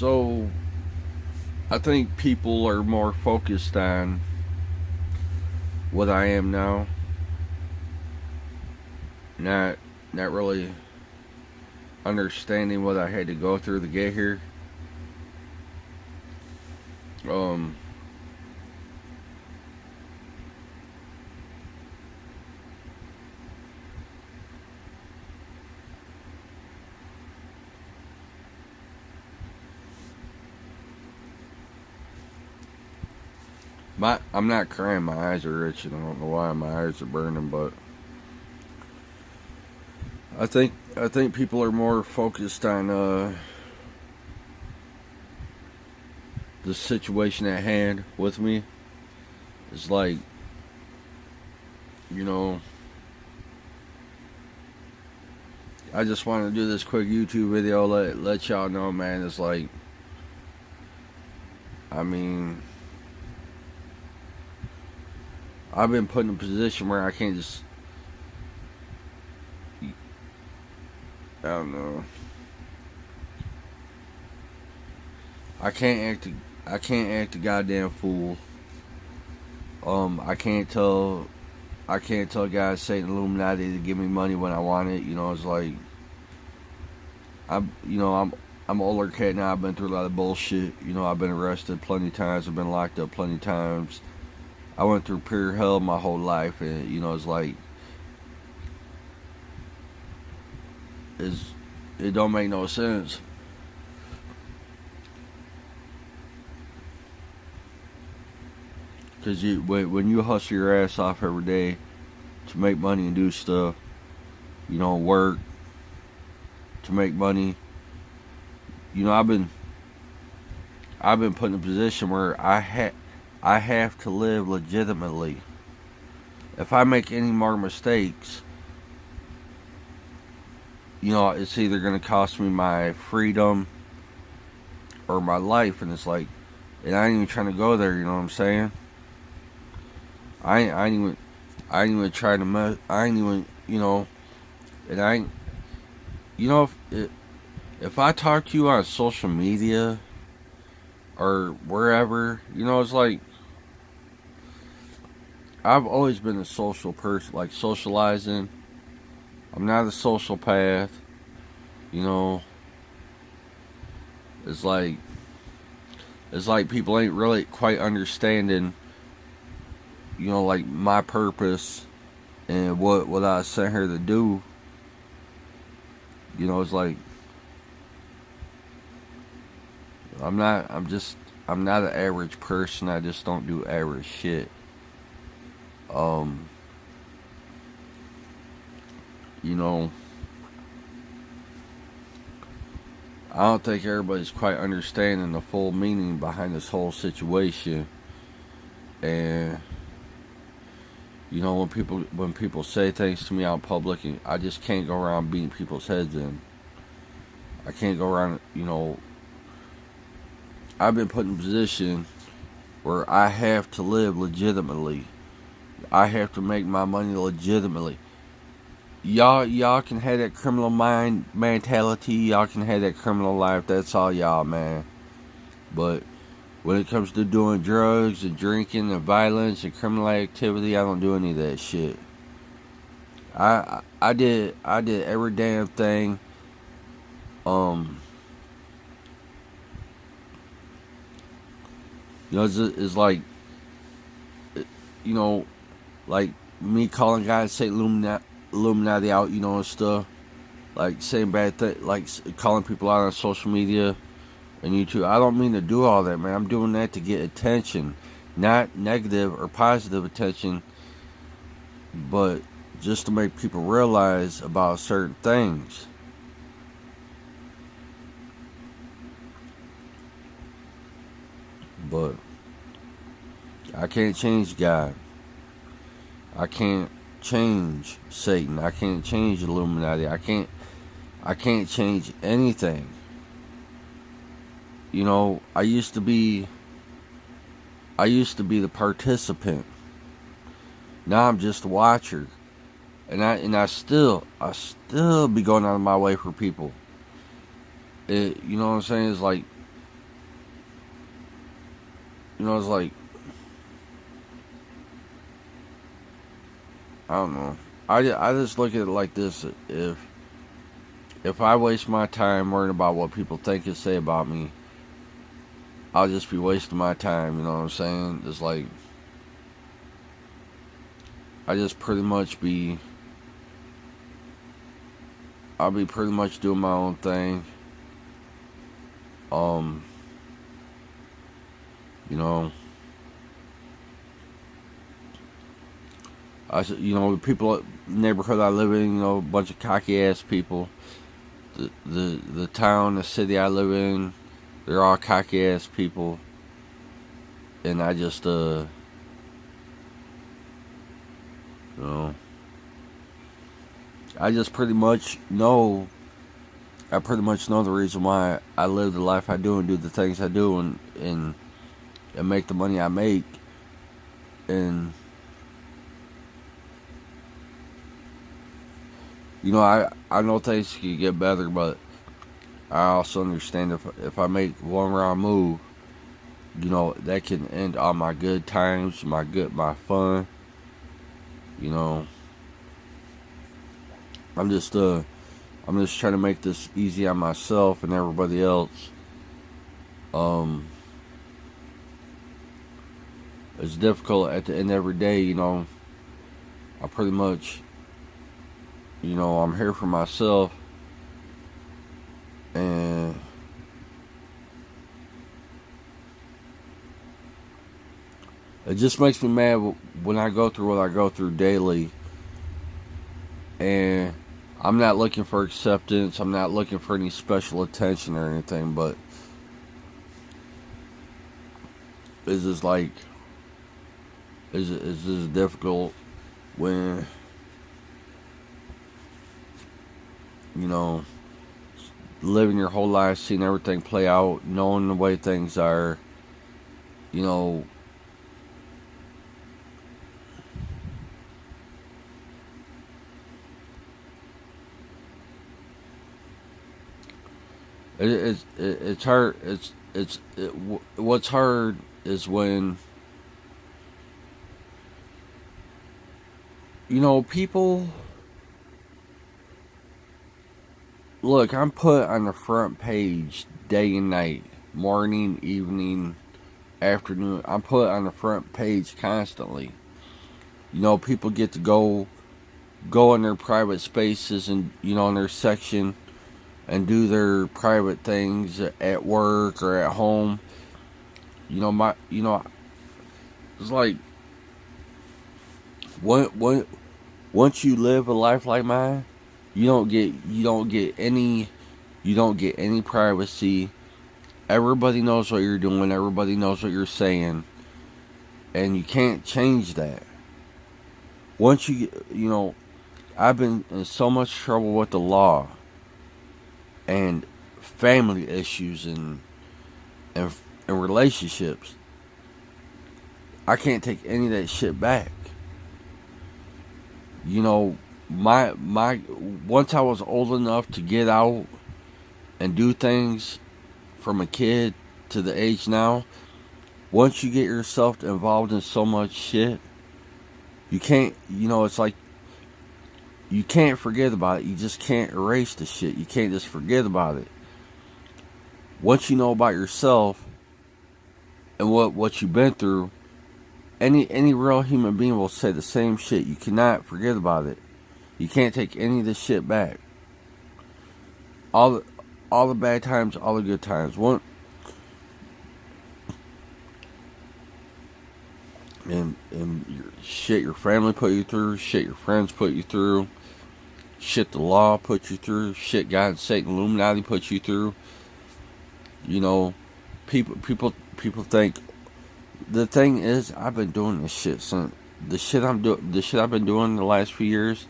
So I think people are more focused on what I am now, not not really understanding what I had to go through to get here. Um, I'm not crying. My eyes are itching. I don't know why my eyes are burning, but I think people are more focused on the situation at hand with me. It's like, you know, I just want to do this quick YouTube video, let y'all know, man. It's like, I mean, I've been put in a position where I can't just, I don't know, I can't act, I can't act a goddamn fool. I can't tell guys Satan Illuminati to give me money when I want it. You know, it's like, I'm an older cat now. I've been through a lot of bullshit. You know, I've been arrested plenty of times. I've been locked up plenty of times. I went through pure hell my whole life, and you know, it's like, it don't make no sense. Cause when you hustle your ass off every day to make money and do stuff, you know, work to make money. You know, I've been put in a position where I have to live legitimately. If I make any more mistakes, you know, it's either gonna cost me my freedom or my life, and it's like, and I ain't even trying to go there. You know what I'm saying? I ain't even trying to I ain't even, you know, and I ain't, you know, if I talk to you on social media or wherever, you know, it's like, I've always been a social person, like socializing. I'm not a sociopath, you know. It's like, people ain't really quite understanding, you know, like my purpose and what I sent here to do. You know, it's like, I'm not an average person. I just don't do average shit. Um, you know, I don't think everybody's quite understanding the full meaning behind this whole situation. And you know, when people say things to me out in public, I just can't go around beating people's heads in. I can't go around, you know. I've been put in a position where I have to live legitimately. I have to make my money legitimately. Y'all can have that criminal mind mentality. Y'all can have that criminal life. That's all y'all, man. But when it comes to doing drugs and drinking and violence and criminal activity, I don't do any of that shit. I did every damn thing. You know, it's like, you know, like me calling guys say Illuminati out, you know, and stuff. Like saying bad things, like calling people out on social media and YouTube. I don't mean to do all that, man. I'm doing that to get attention, not negative or positive attention, but just to make people realize about certain things. But I can't change God. I can't change Satan. I can't change Illuminati. I can't change anything. You know, I used to be the participant. Now I'm just a watcher. And I still be going out of my way for people. You know what I'm saying? It's like, it's like, I don't know. I just look at it like this. If I waste my time worrying about what people think and say about me, I'll just be wasting my time. You know what I'm saying? It's like, I just pretty much I'll be pretty much doing my own thing. Um, you know, the people, neighborhood I live in, a bunch of cocky ass people. The town, the city I live in, they're all cocky ass people, and I just I just pretty much know. I pretty much know the reason why I live the life I do and do the things I do and make the money I make. And I know things could get better, but I also understand if I make one wrong move, that can end all my good times, my fun. I'm just trying to make this easy on myself and everybody else. It's difficult at the end of every day, I pretty much, I'm here for myself, and it just makes me mad when I go through what I go through daily, and I'm not looking for acceptance, I'm not looking for any special attention or anything, but it's just like, it's just difficult when, living your whole life, seeing everything play out, knowing the way things are, it's hard. What's hard is when people look. I'm put on the front page day and night, morning, evening, afternoon. I'm put on the front page constantly. People get to go in their private spaces and in their section and do their private things at work or at home. It's like once you live a life like mine, you don't get any privacy. Everybody knows what you're doing. Everybody knows what you're saying, and you can't change that. Once I've been in so much trouble with the law and family issues and relationships. I can't take any of that shit back. My once I was old enough to get out and do things from a kid to the age now, once you get yourself involved in so much shit, you can't, it's like you can't forget about it. You just can't erase the shit. You can't just forget about it. Once you know about yourself and what you've been through, any real human being will say the same shit. You cannot forget about it. You can't take any of this shit back. All the bad times, all the good times. And shit your family put you through, shit your friends put you through, shit the law put you through, shit God, Satan, Illuminati put you through. People think. The thing is, I've been doing this shit since the shit I've been doing the last few years.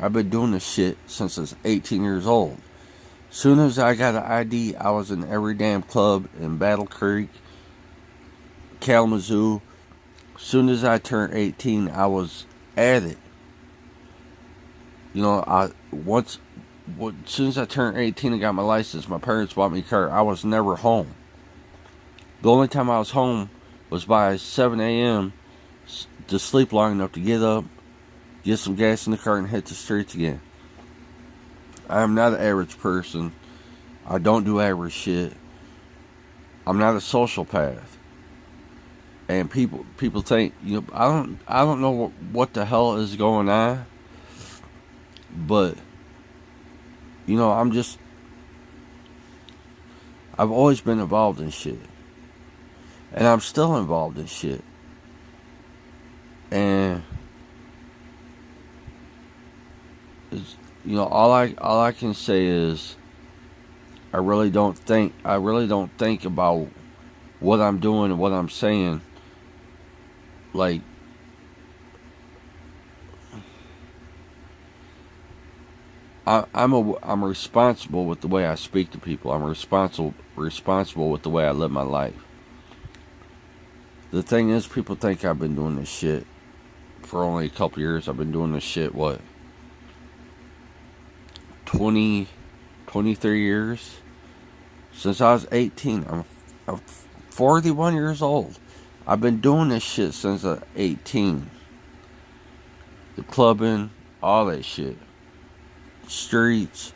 I've been doing this shit since I was 18 years old. Soon as I got an ID, I was in every damn club in Battle Creek, Kalamazoo. Soon as I turned 18, I was at it. As soon as I turned 18 and got my license, my parents bought me a car. I was never home. The only time I was home was by 7 a.m. to sleep long enough to get up, get some gas in the car, and hit the streets again. I am not an average person. I don't do average shit. I'm not a sociopath. And people think, I don't know what the hell is going on, but I've always been involved in shit, and I'm still involved in shit, and all I can say is I really don't think about what I'm doing and what I'm saying. Like, I'm responsible with the way I speak to people. I'm responsible with the way I live my life. The thing is, people think I've been doing this shit for only a couple years. I've been doing this shit, 23 years? Since I was 18. I'm 41 years old. I've been doing this shit since I was 18. The clubbing, all that shit. Streets,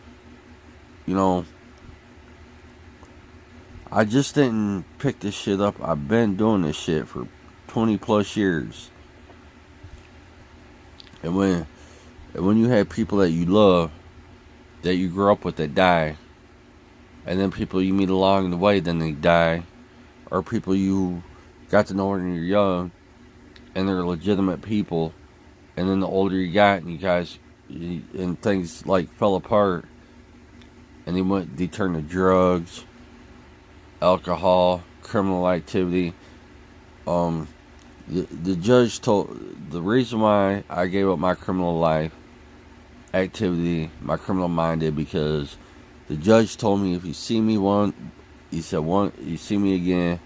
I just didn't pick this shit up. I've been doing this shit for 20 plus years. And when you have people that you love, that you grew up with, that die, and then people you meet along the way, then they die, or people you got to know when you're young, and they're legitimate people, and then the older you got, and you guys, and things like fell apart, and they turned to drugs, alcohol, criminal activity. The judge told the reason why I gave up my criminal life activity, my criminal minded, because the judge told me if you see me you see me again,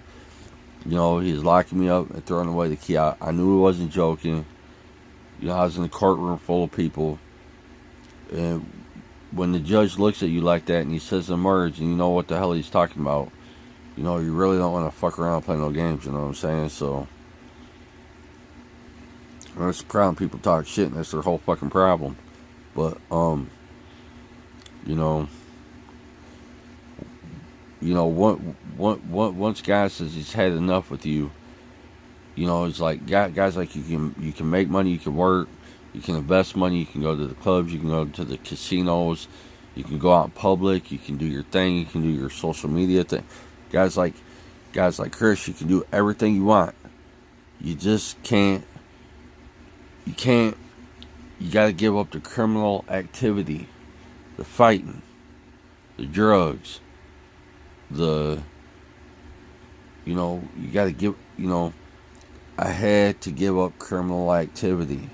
he's locking me up and throwing away the key. I knew he wasn't joking. I was in a courtroom full of people, and when the judge looks at you like that and he says emerge, and you know what the hell he's talking about, you really don't want to fuck around and play no games, you know what I'm saying? So there's a problem, people talk shit, and that's their whole fucking problem. But once God says he's had enough with you, it's like guys like you can make money, you can work, you can invest money, you can go to the clubs, you can go to the casinos, you can go out in public, you can do your thing, you can do your social media thing. Guys like Chris, you can do everything you want. You just can't. You gotta give up the criminal activity, the fighting, the drugs, you gotta give. I had to give up criminal activity.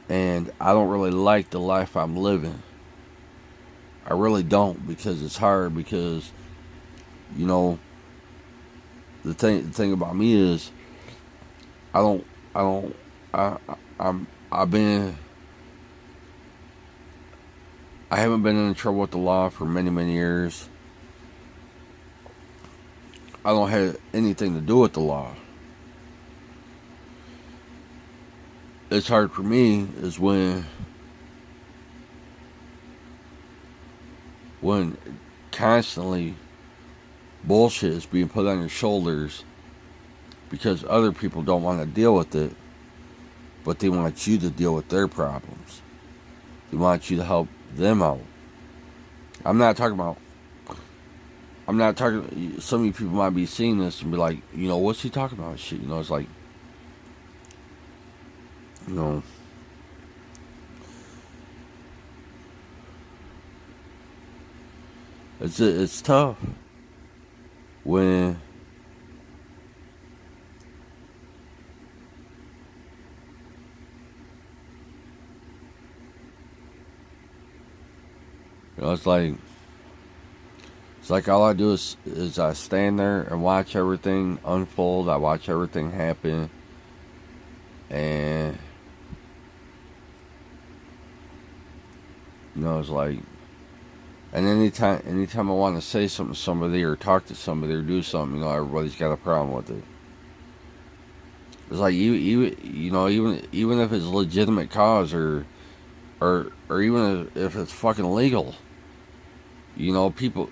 And I don't really like the life I'm living. I really don't, because it's hard, because, the thing about me is I haven't been in trouble with the law for many, many years. I don't have anything to do with the law. It's hard for me is when constantly bullshit is being put on your shoulders because other people don't want to deal with it, but they want you to deal with their problems. They want you to help them out. I'm not talking, some of you people might be seeing this and be like, what's he talking about? Shit, it's like, it's tough when it's like all I do is I stand there and watch everything unfold. I watch everything happen, and it's like, And anytime I want to say something to somebody or talk to somebody or do something, everybody's got a problem with it. It's like even if it's a legitimate cause or even if it's fucking legal, people.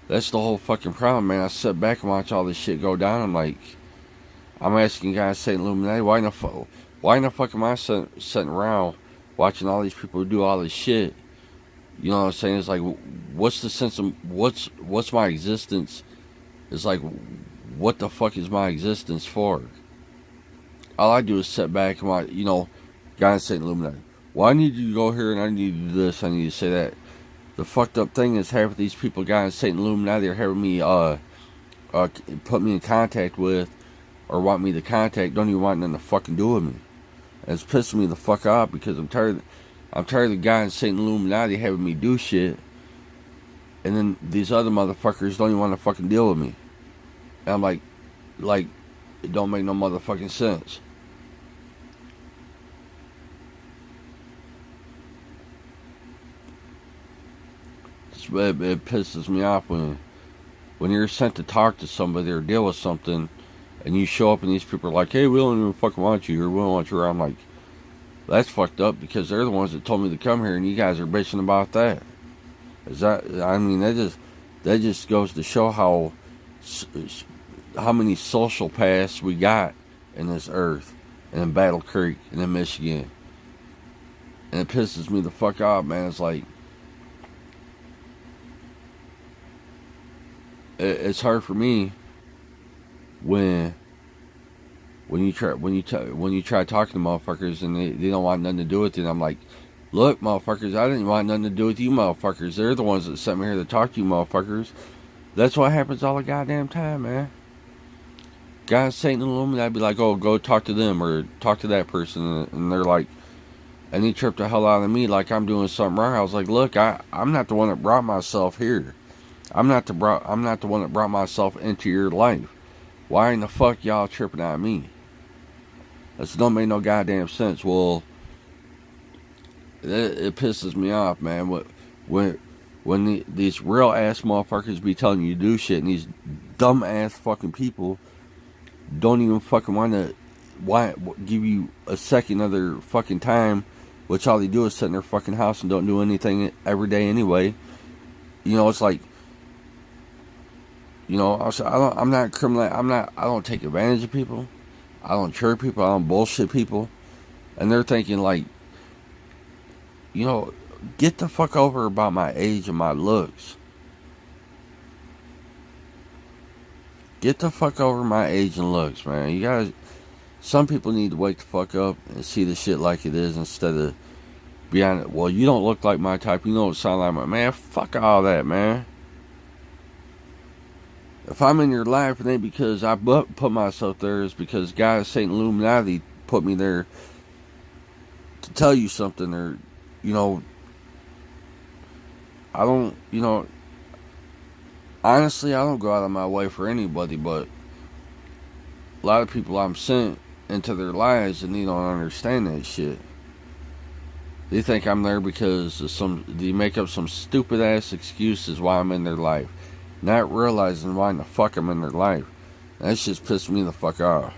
That's the whole fucking problem, man. I sit back and watch all this shit go down. I'm asking guys saying Illuminati, why in the fuck am I sitting around watching all these people do all this shit? You know what I'm saying? It's like, what's the sense of what's my existence? It's like, what the fuck is my existence for? All I do is sit back and watch, guys saying Illuminati. Well, I need you to go here and I need to do this. I need to say that. The fucked up thing is half of these people, guys saying Illuminati, are having me put me in contact with or want me to contact. Don't even want nothing to fucking do with me. And it's pissing me the fuck off because I'm tired of the guys saying Illuminati having me do shit, and then these other motherfuckers don't even want to fucking deal with me. And I'm like, it don't make no motherfucking sense. It pisses me off when you're sent to talk to somebody or deal with something, and you show up and these people are like, hey, we don't even fucking want you, or we don't want you. I'm like, that's fucked up because they're the ones that told me to come here, and you guys are bitching about that. That just goes to show how many social paths we got in this earth, and in Battle Creek, and in Michigan. And it pisses me the fuck off, man. It's like, it's hard for me when you try talking to motherfuckers and they don't want nothing to do with it. And I'm like, look, motherfuckers, I didn't want nothing to do with you motherfuckers. They're the ones that sent me here to talk to you motherfuckers. That's what happens all the goddamn time, man. Guys saying Illuminati, I'd be like, oh, go talk to them or talk to that person, and they're like, and they trip the hell out of me like I'm doing something wrong. I was like, look, I'm not the one that brought myself here. I'm not the one that brought myself into your life. Why in the fuck y'all tripping on me? This don't make no goddamn sense. Well, it pisses me off, man. When these real ass motherfuckers be telling you to do shit, and these dumb ass fucking people don't even fucking want to give you a second of their fucking time, which all they do is sit in their fucking house and don't do anything every day anyway. It's like, I'm not criminal. I don't take advantage of people. I don't trick people. I don't bullshit people. And they're thinking like, get the fuck over about my age and my looks. Get the fuck over my age and looks, man. You guys, some people need to wake the fuck up and see the shit like it is instead of behind it. Well, you don't look like my type. You don't sound like my man. Fuck all that, man. If I'm in your life, it ain't because I put myself there. It's because guys saying Illuminati put me there to tell you something, or I don't, honestly, I don't go out of my way for anybody, but a lot of people I'm sent into their lives and they don't understand that shit. They think I'm there because they make up some stupid ass excuses why I'm in their life, not realizing why in the fuck I'm in their life. That shit's pissed me the fuck off.